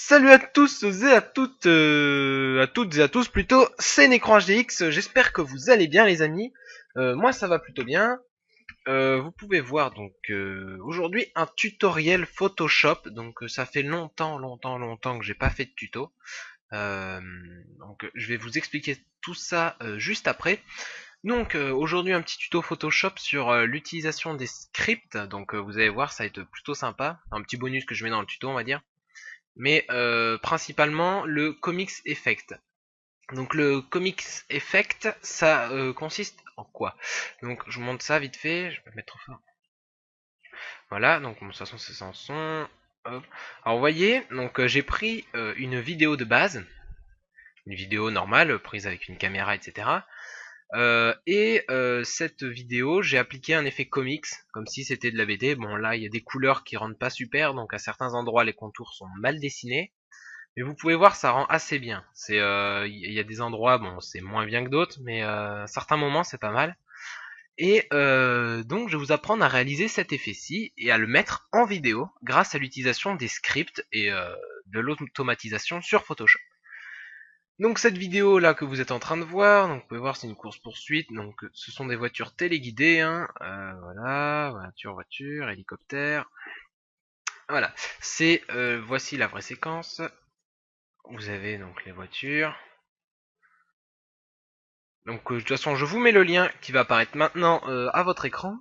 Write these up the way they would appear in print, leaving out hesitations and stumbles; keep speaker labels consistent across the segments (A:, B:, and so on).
A: Salut à tous et à toutes et à tous plutôt, c'est Necron HDX, j'espère que vous allez bien les amis. Moi ça va plutôt bien. Vous pouvez voir donc aujourd'hui un tutoriel Photoshop, donc ça fait longtemps que j'ai pas fait de tuto. Donc je vais vous expliquer tout ça juste après. Donc aujourd'hui un petit tuto Photoshop sur l'utilisation des scripts, donc vous allez voir ça va être plutôt sympa, un petit bonus que je mets dans le tuto on va dire. Mais principalement le Comics Effect. Donc le Comics Effect, ça consiste en quoi? Donc je vous montre ça vite fait, je vais mettre trop fort. Voilà, donc de toute façon c'est sans son. Hop. Alors vous voyez, donc j'ai pris une vidéo de base, une vidéo normale prise avec une caméra, etc. Cette vidéo, j'ai appliqué un effet comics, comme si c'était de la BD. Bon là, il y a des couleurs qui rendent pas super, donc à certains endroits les contours sont mal dessinés. Mais vous pouvez voir, ça rend assez bien. Y a des endroits, bon, c'est moins bien que d'autres, mais à certains moments, c'est pas mal. Donc, je vais vous apprendre à réaliser cet effet-ci et à le mettre en vidéo grâce à l'utilisation des scripts et de l'automatisation sur Photoshop. Donc, cette vidéo là que vous êtes en train de voir, donc vous pouvez voir, c'est une course poursuite. Donc, ce sont des voitures téléguidées, hein. Voilà, voiture, hélicoptère. Voilà, voici la vraie séquence. Vous avez donc les voitures. Donc de toute façon, je vous mets le lien qui va apparaître maintenant à votre écran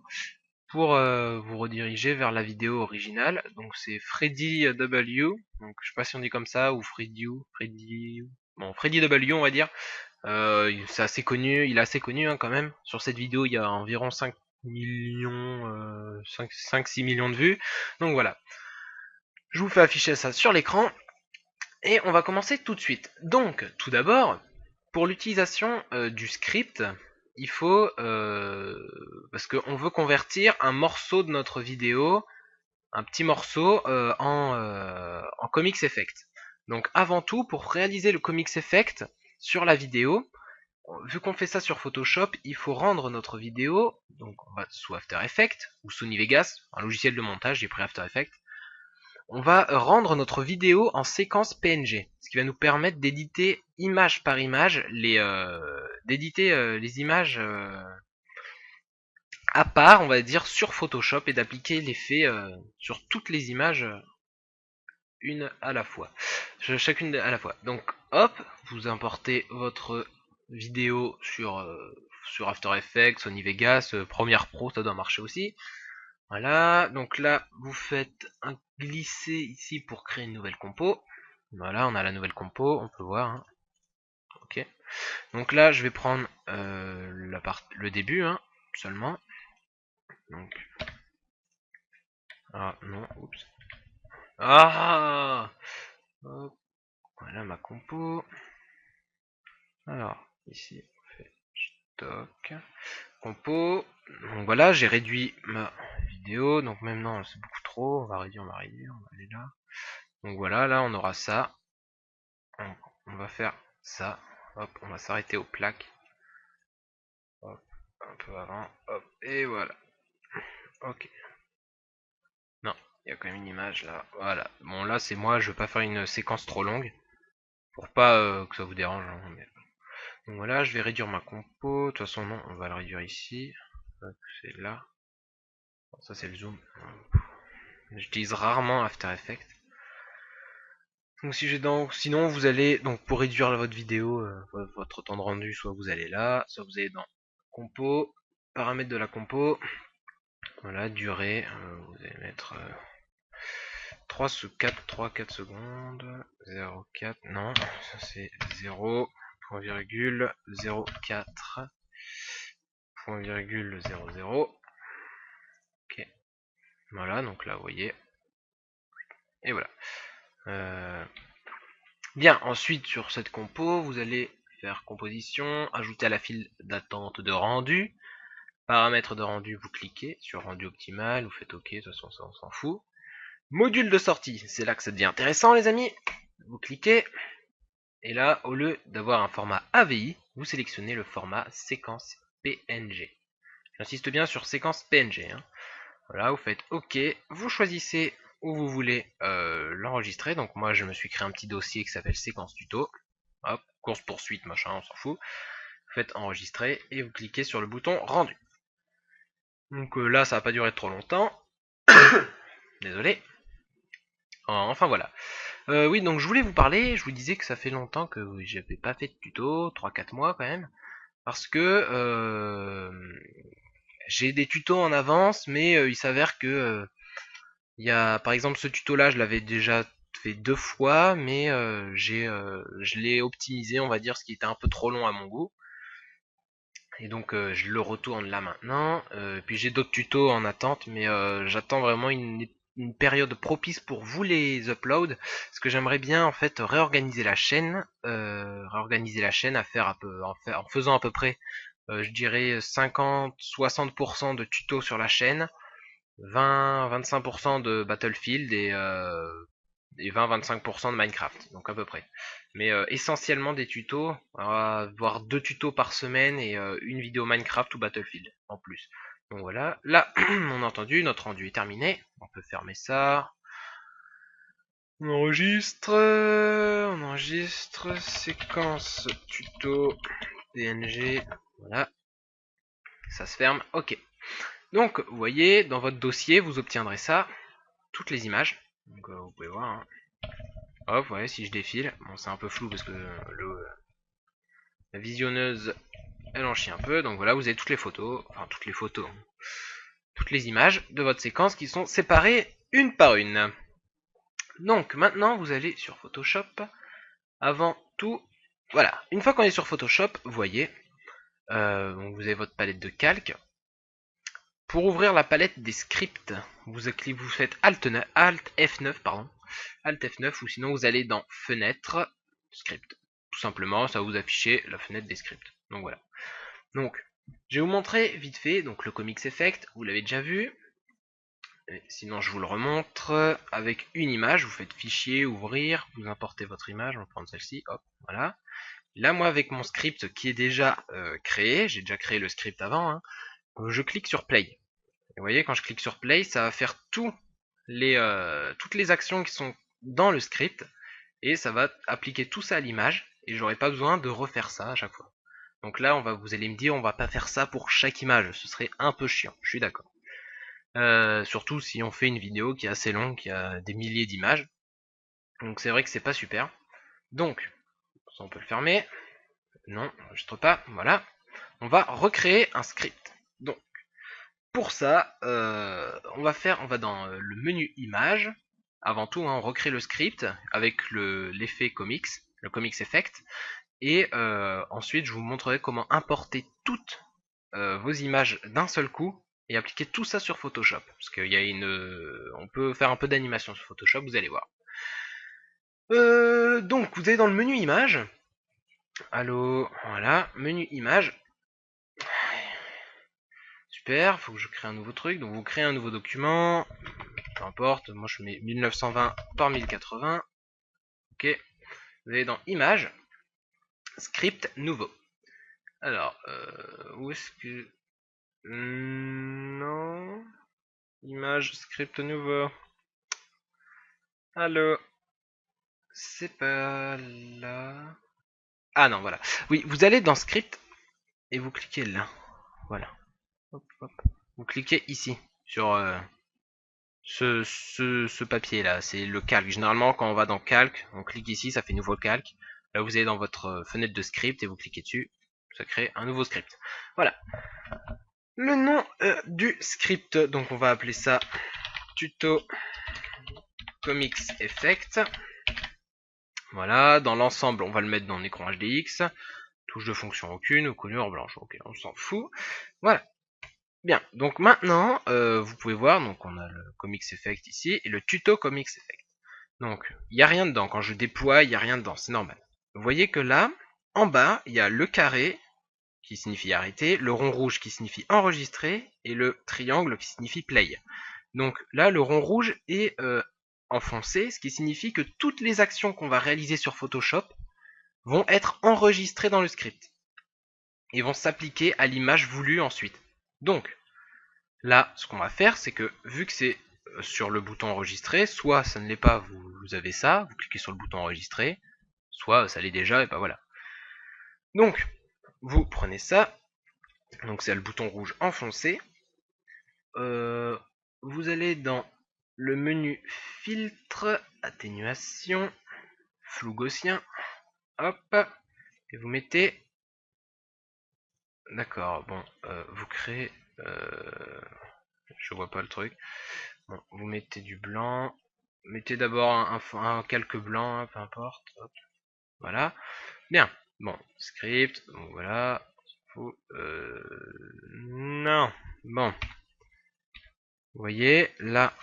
A: pour vous rediriger vers la vidéo originale. Donc c'est Freddy W. Donc je sais pas si on dit comme ça ou Bon, Freddy W, on va dire. C'est assez connu, il est assez connu hein, quand même. Sur cette vidéo, il y a environ 5 millions, 5-6 millions de vues. Donc voilà. Je vous fais afficher ça sur l'écran. Et on va commencer tout de suite. Donc, tout d'abord, pour l'utilisation du script, il faut, parce qu'on veut convertir un morceau de notre vidéo, un petit morceau, en Comics Effect. Donc avant tout, pour réaliser le Comics Effect sur la vidéo, vu qu'on fait ça sur Photoshop, il faut rendre notre vidéo, donc on va sous After Effects ou Sony Vegas, un logiciel de montage, j'ai pris After Effects. On va rendre notre vidéo en séquence PNG, ce qui va nous permettre d'éditer image par image les images à part, on va dire, sur Photoshop et d'appliquer l'effet sur toutes les images une à la fois, chacune à la fois. Donc, hop, vous importez votre vidéo sur After Effects, Sony Vegas, Premiere Pro, ça doit marcher aussi. Voilà, donc là, vous faites un glisser ici pour créer une nouvelle compo. Voilà, on a la nouvelle compo, on peut voir. Hein. Ok. Donc là, je vais prendre le début, hein, seulement. Donc, non, oups. Ah Hop. Voilà ma compo. Alors, ici, on fait stock. Compo. Donc voilà, j'ai réduit ma vidéo. Donc même non, c'est beaucoup trop. On va réduire, on va aller là. Donc voilà, là on aura ça. Donc, on va faire ça. Hop, on va s'arrêter aux plaques. Hop, un peu avant. Hop, et voilà. Ok. Non, il y a quand même une image là. Voilà. Bon là c'est moi, je veux pas faire une séquence trop longue. Pour pas que ça vous dérange. Hein, mais... Donc voilà, je vais réduire ma compo. De toute façon non, on va le réduire ici. C'est là. Bon, ça c'est le zoom. J'utilise rarement After Effects. Donc si j'ai donc, sinon vous allez donc pour réduire votre vidéo, votre temps de rendu, soit vous allez là, soit vous allez dans compo, paramètres de la compo, voilà, durée, vous allez mettre 3 4 secondes, 0,4, non, ça c'est 0, point virgule, 0,4, point virgule, 0,0, ok, voilà, donc là vous voyez, et voilà. Bien, ensuite sur cette compo, vous allez faire composition, ajouter à la file d'attente de rendu, paramètres de rendu, vous cliquez sur rendu optimal, vous faites OK, de toute façon ça on s'en fout. Module de sortie, c'est là que ça devient intéressant les amis. Vous cliquez, et là au lieu d'avoir un format AVI, vous sélectionnez le format séquence PNG. J'insiste bien sur séquence PNG. Hein. Voilà, vous faites OK, vous choisissez où vous voulez l'enregistrer. Donc moi je me suis créé un petit dossier qui s'appelle séquence tuto. Hop, course poursuite machin, on s'en fout. Vous faites enregistrer et vous cliquez sur le bouton rendu. Donc là ça va pas durer trop longtemps. Désolé. Enfin voilà. Oui, donc je voulais vous parler, je vous disais que ça fait longtemps que j'avais pas fait de tuto, 3-4 mois quand même, parce que j'ai des tutos en avance, mais il s'avère que il y a, par exemple, ce tuto là, je l'avais déjà fait 2 fois, mais je l'ai optimisé, on va dire, ce qui était un peu trop long à mon goût. Et donc je le retourne là maintenant. Puis j'ai d'autres tutos en attente, mais j'attends vraiment une période propice pour vous les uploads, parce que j'aimerais bien en fait réorganiser la chaîne, à faire en faisant à peu près, je dirais 50-60% de tutos sur la chaîne, 20-25% de Battlefield et 20-25% de Minecraft, donc à peu près. Mais essentiellement des tutos, voire 2 tutos par semaine et une vidéo Minecraft ou Battlefield en plus. Donc voilà, là on a entendu, notre rendu est terminé, on peut fermer ça. On enregistre séquence tuto PNG, voilà, ça se ferme, ok. Donc vous voyez, dans votre dossier, vous obtiendrez ça, toutes les images, donc vous pouvez voir, hein. Hop, ouais, si je défile, bon c'est un peu flou parce que la visionneuse elle en chie un peu, donc voilà, vous avez toutes les photos, toutes les images de votre séquence qui sont séparées une par une. Donc maintenant vous allez sur Photoshop, avant tout, voilà, une fois qu'on est sur Photoshop, vous voyez, donc vous avez votre palette de calque. Pour ouvrir la palette des scripts, vous faites Alt F9, Alt F9, ou sinon vous allez dans Fenêtre, Script. Tout simplement, ça va vous afficher la fenêtre des scripts. Donc voilà. Donc, je vais vous montrer vite fait donc le Comics Effect, vous l'avez déjà vu. Et sinon, je vous le remontre avec une image. Vous faites Fichier, Ouvrir, vous importez votre image. On va prendre celle-ci, hop, voilà. Là, moi, avec mon script qui est déjà créé, j'ai déjà créé le script avant, hein, je clique sur Play. Et vous voyez, quand je clique sur Play, ça va faire toutes les actions qui sont dans le script, et ça va appliquer tout ça à l'image, et j'aurai pas besoin de refaire ça à chaque fois. Donc là, vous allez me dire, on va pas faire ça pour chaque image, ce serait un peu chiant, je suis d'accord. Surtout si on fait une vidéo qui est assez longue, qui a des milliers d'images. Donc c'est vrai que c'est pas super. Donc, ça on peut le fermer. Non, enregistre pas, voilà. On va recréer un script. Donc, pour ça, on va dans le menu image. Avant tout, hein, on recrée le script avec l'effet comics, le comics effect. Et ensuite, je vous montrerai comment importer toutes vos images d'un seul coup et appliquer tout ça sur Photoshop. Parce qu'il y a on peut faire un peu d'animation sur Photoshop, vous allez voir. Donc, vous allez dans le menu image. Allô, voilà, menu image. Super, faut que je crée un nouveau truc. Donc, vous créez un nouveau document. Peu importe, moi je mets 1920 par 1080. Ok, vous allez dans image, script nouveau. Alors, où est-ce que... Non. Image, script nouveau. Allô. C'est pas là. Ah non, voilà. Oui, vous allez dans script et vous cliquez là. Voilà. Hop, hop. Vous cliquez ici sur ce papier là. C'est le calque. Généralement, quand on va dans calque, on clique ici, ça fait nouveau calque. Là, vous allez dans votre fenêtre de script et vous cliquez dessus. Ça crée un nouveau script. Voilà. Le nom du script, donc on va appeler ça tuto comics effect. Voilà, dans l'ensemble, on va le mettre dans l'écran HDX. Touche de fonction aucune, ou couleur blanche. Ok, on s'en fout. Voilà. Bien, donc maintenant, vous pouvez voir, donc on a le comics effect ici, et le tuto comics effect. Donc, il n'y a rien dedans. Quand je déploie, il n'y a rien dedans, c'est normal. Vous voyez que là, en bas, il y a le carré, qui signifie arrêter, le rond rouge qui signifie enregistrer, et le triangle qui signifie play. Donc là, le rond rouge est enfoncé, ce qui signifie que toutes les actions qu'on va réaliser sur Photoshop vont être enregistrées dans le script et vont s'appliquer à l'image voulue ensuite. Donc là, ce qu'on va faire, c'est que vu que c'est sur le bouton enregistrer, soit ça ne l'est pas, vous avez ça, vous cliquez sur le bouton enregistrer, soit ça l'est déjà, et bah voilà. Donc, vous prenez ça, donc c'est le bouton rouge enfoncé, vous allez dans le menu filtre, atténuation, flou gaussien, hop, et vous mettez, d'accord, bon, vous créez, je vois pas le truc, bon, vous mettez du blanc, mettez d'abord un calque blanc, hein, peu importe, hop, voilà, bien, bon, script, donc voilà, non, bon, vous voyez, là,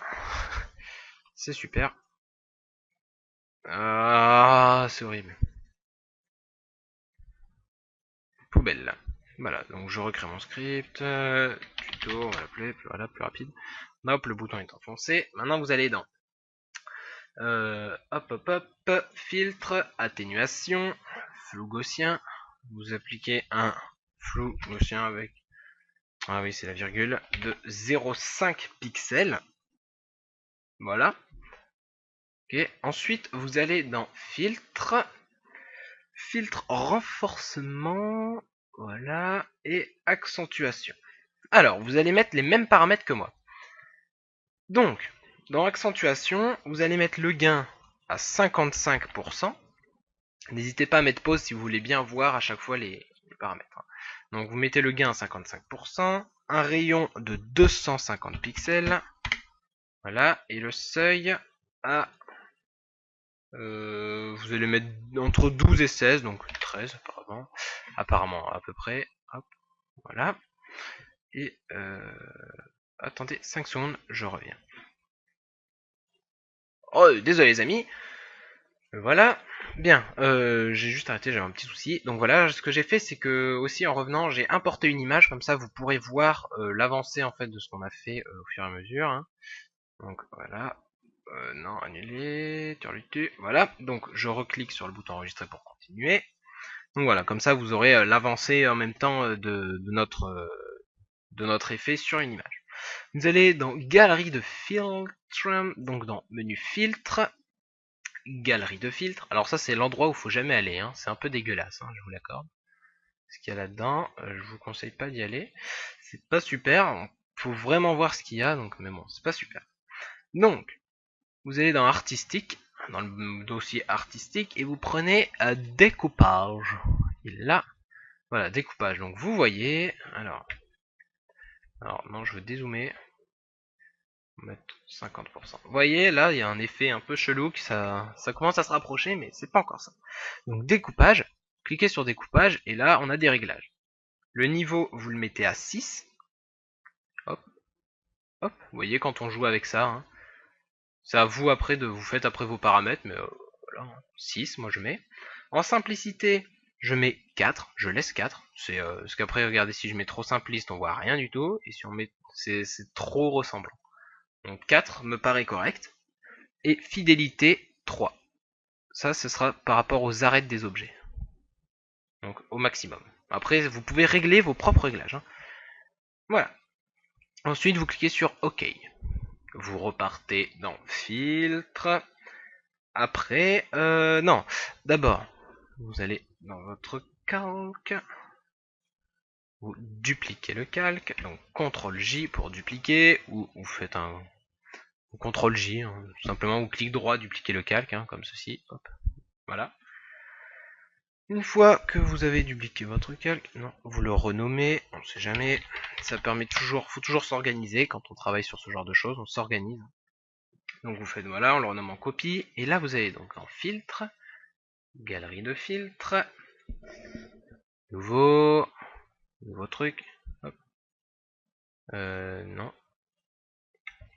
A: c'est super, ah, c'est horrible, poubelle, voilà, donc je recrée mon script, tuto, on va l'appeler, voilà, plus rapide, hop, le bouton est enfoncé, maintenant vous allez dans hop, filtre, atténuation, flou gaussien, vous appliquez un flou gaussien avec, ah oui c'est la virgule, de 0,5 pixels, voilà, ok, ensuite vous allez dans filtre, filtre renforcement, voilà, et accentuation. Alors, vous allez mettre les mêmes paramètres que moi. Donc, dans accentuation, vous allez mettre le gain à 55%. N'hésitez pas à mettre pause si vous voulez bien voir à chaque fois les paramètres. Donc vous mettez le gain à 55%, un rayon de 250 pixels, voilà, et le seuil à... vous allez mettre entre 12 et 16, donc 13 apparemment à peu près, hop, voilà, et attendez 5 secondes, je reviens. Oh, désolé les amis, voilà, bien, j'ai juste arrêté, j'avais un petit souci. Donc voilà, ce que j'ai fait, c'est que aussi en revenant, j'ai importé une image, comme ça vous pourrez voir l'avancée en fait de ce qu'on a fait au fur et à mesure. Hein. Donc voilà, non, annuler, turlutu, voilà. Donc je reclique sur le bouton enregistrer pour continuer. Donc voilà, comme ça vous aurez l'avancée en même temps de notre effet sur une image. Vous allez dans galerie de filtre, donc dans menu filtre, galerie de filtres. Alors ça c'est l'endroit où il faut jamais aller, hein. C'est un peu dégueulasse, hein, je vous l'accorde. Ce qu'il y a là-dedans, je vous conseille pas d'y aller. C'est pas super, faut vraiment voir ce qu'il y a, donc mais bon, c'est pas super. Donc, vous allez dans artistique, dans le dossier artistique, et vous prenez découpage. Et là, voilà, découpage. Donc vous voyez, alors non, je veux dézoomer. Mettre 50%. Vous voyez, là, il y a un effet un peu chelou, que ça commence à se rapprocher, mais c'est pas encore ça. Donc découpage, cliquez sur découpage, et là, on a des réglages. Le niveau, vous le mettez à 6. Hop, hop, vous voyez, quand on joue avec ça, hein, c'est à vous après de vous faites après vos paramètres, mais voilà, 6, moi je mets. En simplicité, je mets 4, je laisse 4. C'est parce qu'après, regardez, si je mets trop simpliste, on voit rien du tout, et si on met, c'est trop ressemblant. Donc 4 me paraît correct. Et fidélité 3. Ça, ce sera par rapport aux arêtes des objets. Donc au maximum. Après, vous pouvez régler vos propres réglages. Hein. Voilà. Ensuite, vous cliquez sur OK. Vous repartez dans Filtre. Après, non. D'abord, vous allez dans votre calque. Vous dupliquez le calque. Donc CTRL J pour dupliquer. Ou vous faites un CTRL J, hein, tout simplement, ou clic droit, dupliquer le calque, hein, comme ceci, hop, voilà. Une fois que vous avez dupliqué votre calque, non, vous le renommez, on ne sait jamais, ça permet toujours, faut toujours s'organiser quand on travaille sur ce genre de choses, on s'organise. Donc vous faites, voilà, on le renomme en copie, et là vous allez donc en filtre, galerie de filtres, nouveau truc, hop, non,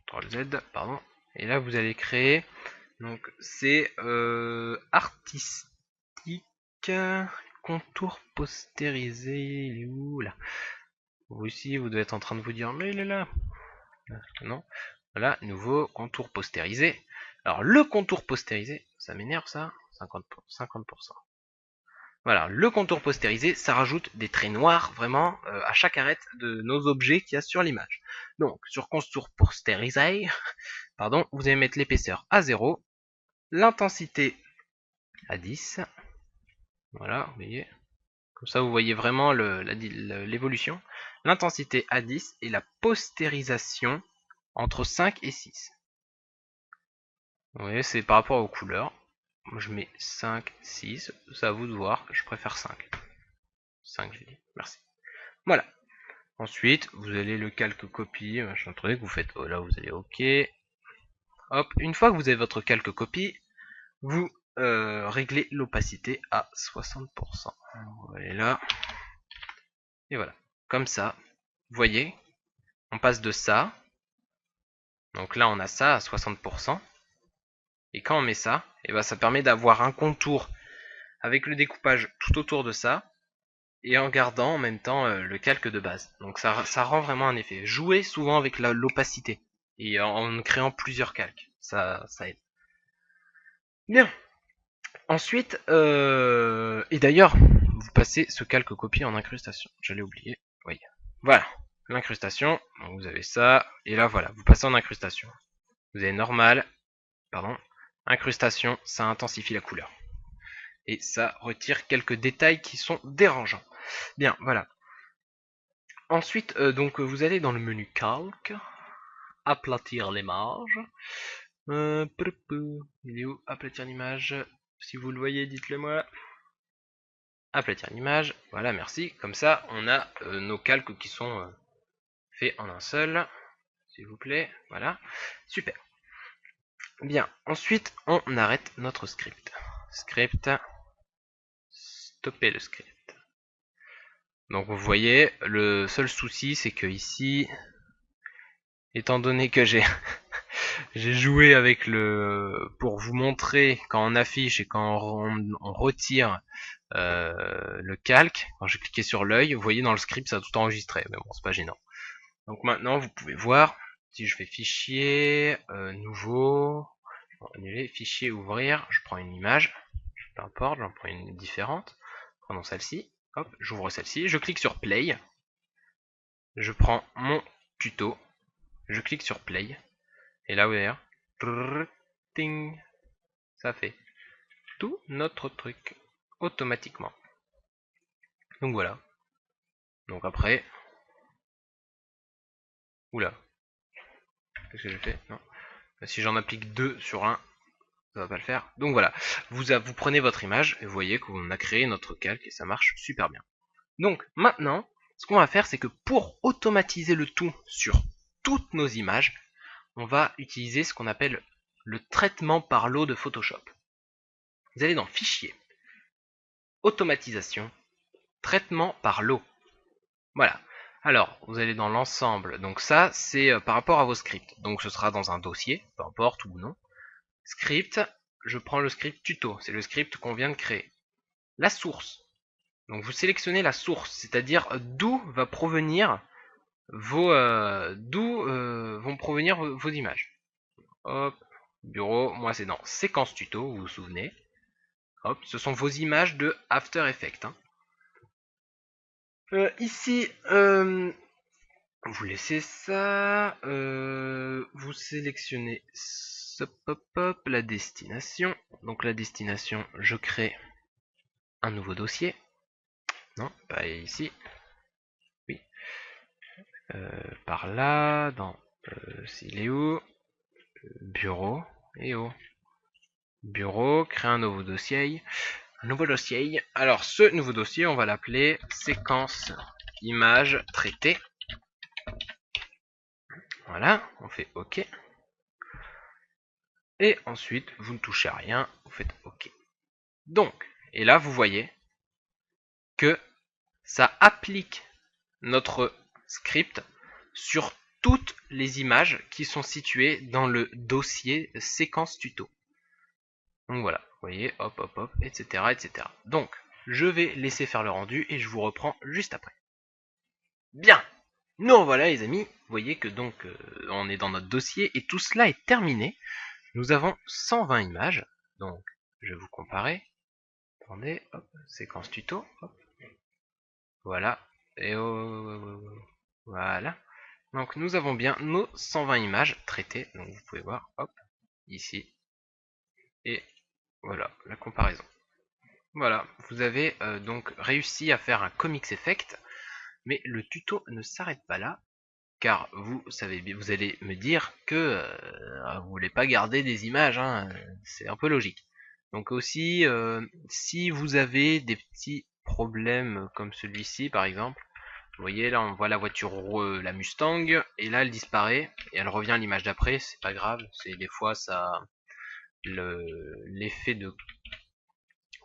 A: CTRL Z, pardon, et là vous allez créer, donc c'est artistique, contour postérisé, il est où là? Vous aussi vous devez être en train de vous dire mais il est là. Non. Voilà, nouveau contour postérisé. Alors le contour postérisé, ça m'énerve ça, 50%. Voilà, le contour postérisé, ça rajoute des traits noirs vraiment à chaque arête de nos objets qu'il y a sur l'image. Donc sur contour postérisé, pardon, vous allez mettre l'épaisseur à 0, l'intensité à 10. Voilà, vous voyez. Comme ça, vous voyez vraiment l'évolution. L'intensité à 10 et la postérisation entre 5 et 6. Vous voyez, c'est par rapport aux couleurs. Moi, je mets 5, 6. C'est à vous de voir. Je préfère 5. 5, j'ai dit. Merci. Voilà. Ensuite, vous allez le calque copie. Machin truc. Vous faites. Oh, là, vous allez OK. Hop. Une fois que vous avez votre calque copie, vous réglez l'opacité à 60%. On va aller là. Et voilà. Comme ça. Vous voyez, on passe de ça. Donc là, on a ça à 60%. Et quand on met ça, et ben ça permet d'avoir un contour avec le découpage tout autour de ça. Et en gardant en même temps le calque de base. Donc ça rend vraiment un effet. Jouez souvent avec l'opacité. Et en créant plusieurs calques. Ça aide. Bien. Ensuite, et d'ailleurs, vous passez ce calque copie en incrustation. J'allais oublier. Oui. Voilà. L'incrustation. Donc vous avez ça. Et là, voilà. Vous passez en incrustation. Vous avez normal. Pardon. Incrustation. Ça intensifie la couleur. Et ça retire quelques détails qui sont dérangeants. Bien, voilà. Ensuite, donc vous allez dans le menu calque. Aplatir l'image. Il est où? Aplatir l'image. Si vous le voyez, dites-le moi. Aplatir l'image. Voilà, merci. Comme ça, on a nos calques qui sont faits en un seul. S'il vous plaît. Voilà. Super. Bien. Ensuite, on arrête notre script. Script. Stopper le script. Donc vous voyez, le seul souci, c'est que ici, étant donné que j'ai j'ai joué avec pour vous montrer quand on affiche et quand on retire le calque, quand j'ai cliqué sur l'œil, vous voyez dans le script ça a tout enregistré, mais bon c'est pas gênant. Donc maintenant vous pouvez voir, si je fais fichier, nouveau, annuler, fichier, ouvrir, je prends une image, peu importe, j'en prends une différente, prenons celle-ci, hop, j'ouvre celle-ci, je clique sur play, je prends mon tuto, je clique sur play, et là vous allez voir, ting, ça fait tout notre truc automatiquement. Donc voilà. Donc après, oula, qu'est-ce que j'ai fait? Non. Si j'en applique 2 sur un, ça va pas le faire. Donc voilà, vous prenez votre image et vous voyez qu'on a créé notre calque et ça marche super bien. Donc maintenant, ce qu'on va faire, c'est que pour automatiser le tout sur toutes nos images, on va utiliser ce qu'on appelle le traitement par lot de Photoshop. Vous allez dans Fichier, Automatisation, Traitement par lot. Voilà. Alors, vous allez dans l'ensemble. Donc ça, c'est par rapport à vos scripts. Donc ce sera dans un dossier, peu importe ou non. Script, je prends le script tuto. C'est le script qu'on vient de créer. La source. Donc vous sélectionnez la source, c'est-à-dire d'où va provenir vont provenir vos images. Hop, bureau, moi c'est dans séquence tuto, vous vous souvenez. Hop, ce sont vos images de After Effects. Hein. Ici, vous laissez ça, vous sélectionnez la destination. Donc la destination, je crée un nouveau dossier. Non, pas ici. Oui. Par là, dans s'il est où? Bureau et où? Bureau, créer un nouveau dossier. Un nouveau dossier. Alors ce nouveau dossier, on va l'appeler séquence image traitée. Voilà, on fait OK. Et ensuite, vous ne touchez à rien, vous faites OK. Donc, et là, vous voyez que ça applique notre script sur toutes les images qui sont situées dans le dossier séquence tuto. Donc voilà, vous voyez, hop, hop, hop, etc., etc. Donc, je vais laisser faire le rendu et je vous reprends juste après. Bien, nous voilà les amis, vous voyez que donc on est dans notre dossier et tout cela est terminé. Nous avons 120 images, donc je vais vous comparer. Attendez, hop, séquence tuto, hop. Voilà, et voilà. Donc nous avons bien nos 120 images traitées, donc vous pouvez voir, hop, ici, et voilà, la comparaison. Voilà, vous avez donc réussi à faire un comics effect, mais le tuto ne s'arrête pas là, car vous savez, vous allez me dire que vous voulez pas garder des images, hein, c'est un peu logique. Donc aussi, si vous avez des petits problèmes comme celui-ci par exemple, vous voyez là on voit la voiture, la Mustang, et là elle disparaît, et elle revient à l'image d'après, c'est pas grave, c'est des fois ça, l'effet de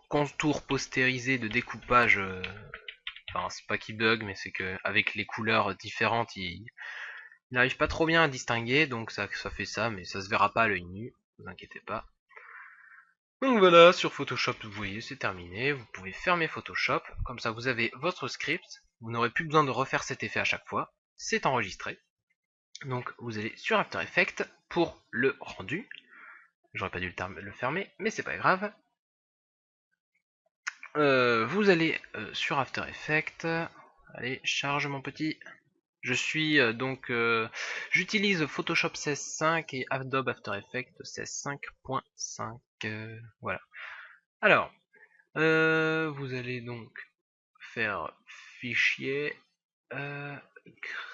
A: contour postérisé de découpage, enfin c'est pas qu'il bug, mais c'est que avec les couleurs différentes, il n'arrive pas trop bien à distinguer, donc ça fait ça, mais ça se verra pas à l'œil nu, ne vous inquiétez pas. Donc voilà, sur Photoshop, vous voyez, c'est terminé. Vous pouvez fermer Photoshop, comme ça vous avez votre script. Vous n'aurez plus besoin de refaire cet effet à chaque fois. C'est enregistré. Donc vous allez sur After Effects pour le rendu. J'aurais pas dû le fermer, mais c'est pas grave. Vous allez sur After Effects. Allez, charge mon petit. Je suis j'utilise Photoshop 16.5 et Adobe After Effects 16.5.5. Voilà. Alors, vous allez donc faire fichier,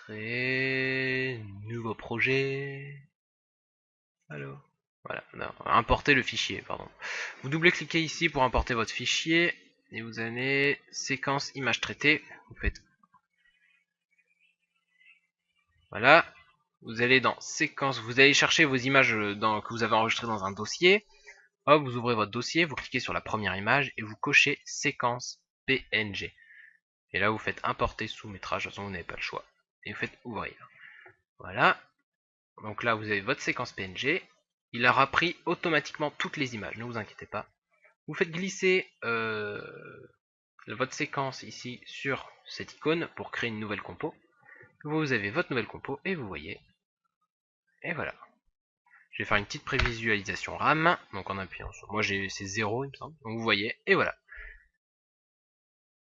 A: créer nouveau projet. Alors, voilà, non, importer le fichier, pardon. Vous double-cliquez ici pour importer votre fichier et vous allez séquence image traitée. Vous faites voilà. Vous allez dans séquence, vous allez chercher vos images que vous avez enregistrées dans un dossier. Hop, vous ouvrez votre dossier, vous cliquez sur la première image et vous cochez séquence PNG. Et là, vous faites importer sous-métrage, de toute façon, vous n'avez pas le choix. Et vous faites ouvrir. Voilà. Donc là, vous avez votre séquence PNG. Il aura pris automatiquement toutes les images, ne vous inquiétez pas. Vous faites glisser votre séquence ici sur cette icône pour créer une nouvelle compo. Vous avez votre nouvelle compo et vous voyez. Et voilà. Je vais faire une petite prévisualisation RAM. Donc en appuyant sur. Moi, c'est 0, il me semble. Donc vous voyez. Et voilà.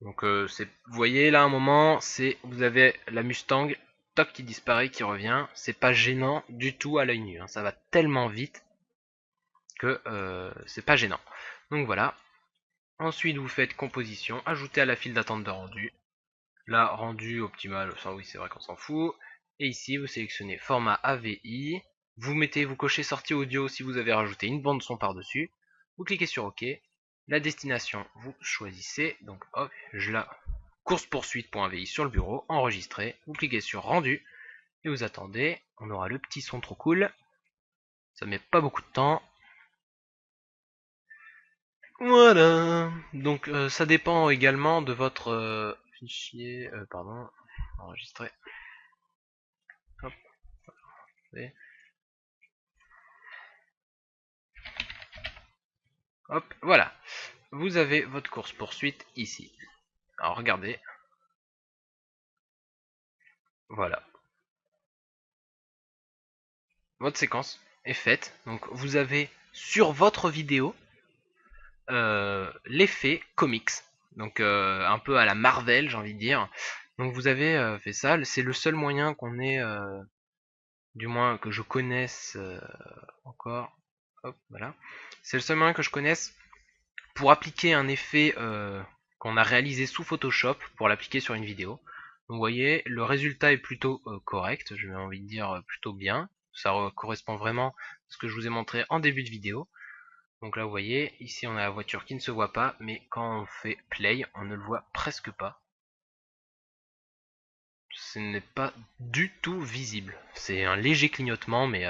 A: Donc vous voyez là un moment, vous avez la Mustang, toc qui disparaît, qui revient. C'est pas gênant du tout à l'œil nu. Hein. Ça va tellement vite que c'est pas gênant. Donc voilà. Ensuite vous faites composition, ajouter à la file d'attente de rendu. Là, rendu optimal, ça oui c'est vrai qu'on s'en fout. Et ici vous sélectionnez format AVI. Vous cochez sortie audio si vous avez rajouté une bande son par-dessus. Vous cliquez sur OK. La destination, vous choisissez. Donc hop, je la course poursuite.vi sur le bureau, enregistré. Vous cliquez sur rendu et vous attendez. On aura le petit son trop cool. Ça met pas beaucoup de temps. Voilà. Donc ça dépend également de votre fichier. Pardon. Enregistré. Hop. Hop. Voilà. Vous avez votre course poursuite ici. Alors regardez. Voilà. Votre séquence est faite. Donc vous avez sur votre vidéo l'effet comics. Donc un peu à la Marvel, j'ai envie de dire. Donc vous avez fait ça. C'est le seul moyen qu'on ait, du moins que je connaisse encore. Hop, voilà. C'est le seul moyen que je connaisse pour appliquer un effet qu'on a réalisé sous Photoshop pour l'appliquer sur une vidéo. Donc vous voyez, le résultat est plutôt correct, j'ai envie de dire plutôt bien. Ça correspond vraiment à ce que je vous ai montré en début de vidéo. Donc là vous voyez, ici on a la voiture qui ne se voit pas, mais quand on fait play, on ne le voit presque pas. Ce n'est pas du tout visible. C'est un léger clignotement, mais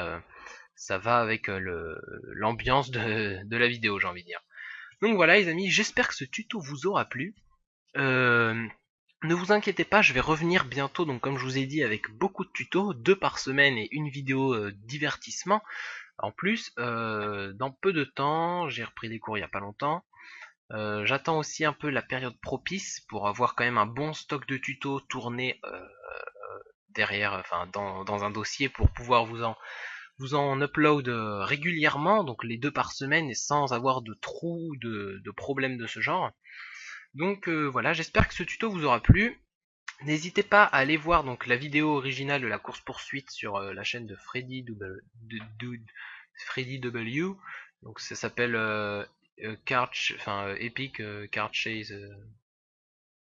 A: ça va avec l'ambiance de la vidéo, j'ai envie de dire. Donc voilà les amis, j'espère que ce tuto vous aura plu. Ne vous inquiétez pas, je vais revenir bientôt, donc comme je vous ai dit, avec beaucoup de tutos, 2 par semaine et une vidéo divertissement. En plus, dans peu de temps, j'ai repris des cours il n'y a pas longtemps. J'attends aussi un peu la période propice pour avoir quand même un bon stock de tutos tourné derrière, enfin dans un dossier pour pouvoir vous en vous en upload régulièrement, donc les 2 par semaine, et sans avoir de trous, de problèmes de ce genre. Donc voilà, j'espère que ce tuto vous aura plu. N'hésitez pas à aller voir donc la vidéo originale de la course poursuite sur la chaîne de Freddy W. Donc ça s'appelle Epic Card Chase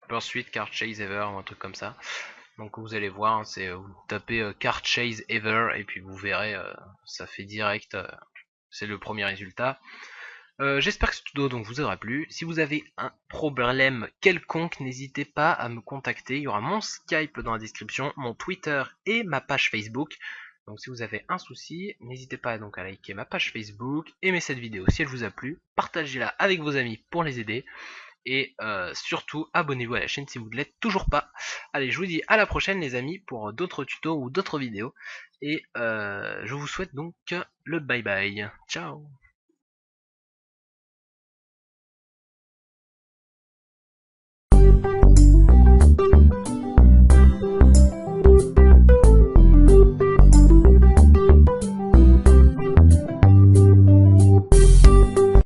A: Pursuit Card Chase Ever ou un truc comme ça. Donc vous allez voir, hein, vous tapez Card Chase Ever et puis vous verrez, ça fait direct, c'est le premier résultat. J'espère que ce tuto donc vous aura plu. Si vous avez un problème quelconque, n'hésitez pas à me contacter. Il y aura mon Skype dans la description, mon Twitter et ma page Facebook. Donc si vous avez un souci, n'hésitez pas donc à liker ma page Facebook, aimer cette vidéo si elle vous a plu, partagez-la avec vos amis pour les aider. Et surtout, abonnez-vous à la chaîne si vous ne l'êtes toujours pas. Allez, je vous dis à la prochaine les amis pour d'autres tutos ou d'autres vidéos. Et je vous souhaite donc le bye bye. Ciao.